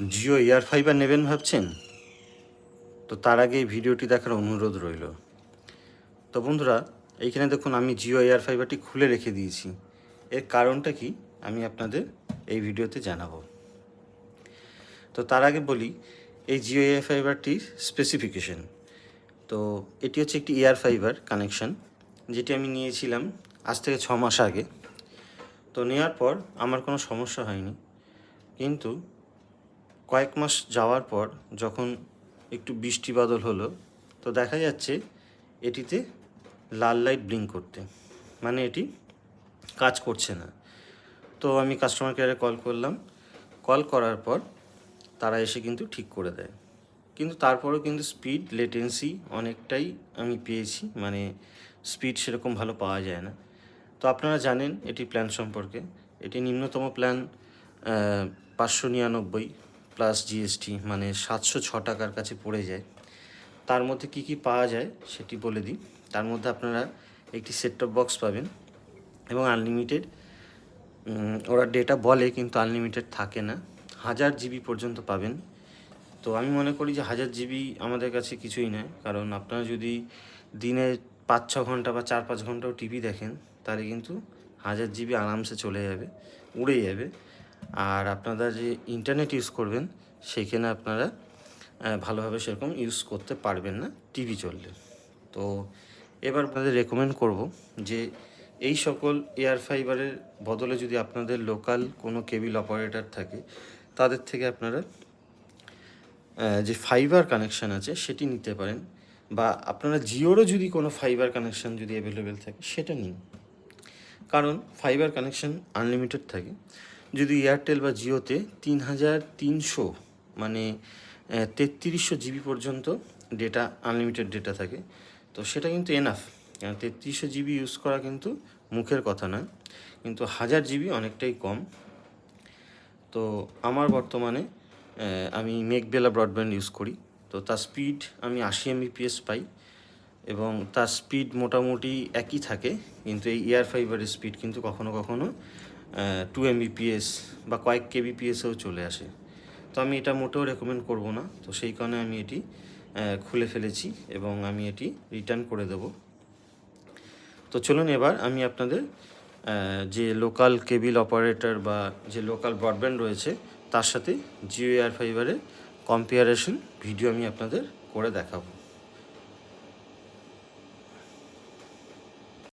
Jio air fibre নেবেন ভাবছেন? তো তার আগে এই ভিডিওটি দেখার অনুরোধ রইল। তো বন্ধুরা, এইখানে দেখুন আমি জিও এয়ার ফাইবারটি খুলে রেখে দিয়েছি। এর কারণটা কি আমি আপনাদের এই ভিডিওতে জানাবো। তো তার আগে বলি এই জিও এয়ার ফাইবারটির স্পেসিফিকেশন। তো এটি হচ্ছে একটি এয়ার ফাইবার কানেকশান, যেটি আমি নিয়েছিলাম আজ থেকে 6 মাস আগে। তো নেওয়ার পর আমার কোনো সমস্যা হয়নি, কিন্তু কয়েক মাস যাওয়ার পর যখন একটু বৃষ্টি বাদল হলো, তো দেখা যাচ্ছে এটিতে লাল লাইট ব্লিঙ্ক করতে, মানে এটি কাজ করছে না। তো আমি কাস্টমার কেয়ারে কল করলাম। কল করার পর তারা এসে কিন্তু ঠিক করে দেয়, কিন্তু তারপরেও কিন্তু স্পিড লেটেন্সি অনেকটাই আমি পেয়েছি, মানে স্পিড সেরকম ভালো পাওয়া যায় না। তো আপনারা জানেন এটি প্ল্যান সম্পর্কে। এটি নিম্নতম প্ল্যান 599 প্লাস জিএসটি, মানে 706 টাকার কাছে পড়ে যায়। তার মধ্যে কি কি পাওয়া যায় সেটি বলে দিই। তার মধ্যে আপনারা একটি সেট টপ বক্স পাবেন এবং আনলিমিটেড, ওরা ডেটা বলে কিন্তু আনলিমিটেড থাকে না, 1000 জিবি পর্যন্ত পাবেন। তো আমি মনে করি যে 1000 জিবি আমাদের কাছে কিছুই নয়, কারণ আপনারা যদি দিনে 5-6 ঘন্টা বা 4-5 ঘন্টাও টিভি দেখেন, তাহলে কিন্তু 1000 জিবি আরামসে চলে যাবে, উড়ে যাবে। আর আপনারা যে ইন্টারনেট ইউজ করবেন সেইখানে আপনারা ভালোভাবে সেরকম ইউজ করতে পারবেন না টিভি চললে। তো এবার আপনাদের রেকমেন্ড করব যে এই সকল এয়ার ফাইবারের বদলে যদি আপনাদের লোকাল কোনো কেবল অপারেটর থাকে, তাদের থেকে আপনারা যে ফাইবার কানেকশান আছে সেটি নিতে পারেন, বা আপনারা জিওরও যদি কোনো ফাইবার কানেকশান যদি অ্যাভেলেবেল থাকে সেটা নিন, কারণ ফাইবার কানেকশান আনলিমিটেড থাকে। যদি এয়ারটেল বা জিওতে 3300 মানে 3300 জিবি পর্যন্ত ডেটা, আনলিমিটেড ডেটা থাকে, তো সেটা কিন্তু এনাফ। 3300 জিবি ইউজ করা কিন্তু মুখের কথা নয়, কিন্তু 1000 জিবি অনেকটাই কম। তো আমার বর্তমানে আমি মেঘবেলা ব্রডব্যান্ড ইউজ করি, তো তার স্পিড আমি 80 Mbps পাই এবং তার স্পিড মোটামুটি একই থাকে, কিন্তু এই এয়ার ফাইবারের স্পিড কিন্তু কখনো কখনো 2 Mbps বা কয়েক kbpsও চলে আসে। তো আমি এটা মোটেও রেকমেন্ড করব না, তো সেই কারণে আমি এটি খুলে ফেলেছি এবং আমি এটি রিটার্ন করে দেব। তো চলুন এবার আমি আপনাদের যে লোকাল কেবল অপারেটর বা যে লোকাল ব্রডব্যান্ড রয়েছে তার সাথে জিও এয়ার ফাইবারের কম্পেয়ারেশন ভিডিও আমি আপনাদের করে দেখাবো।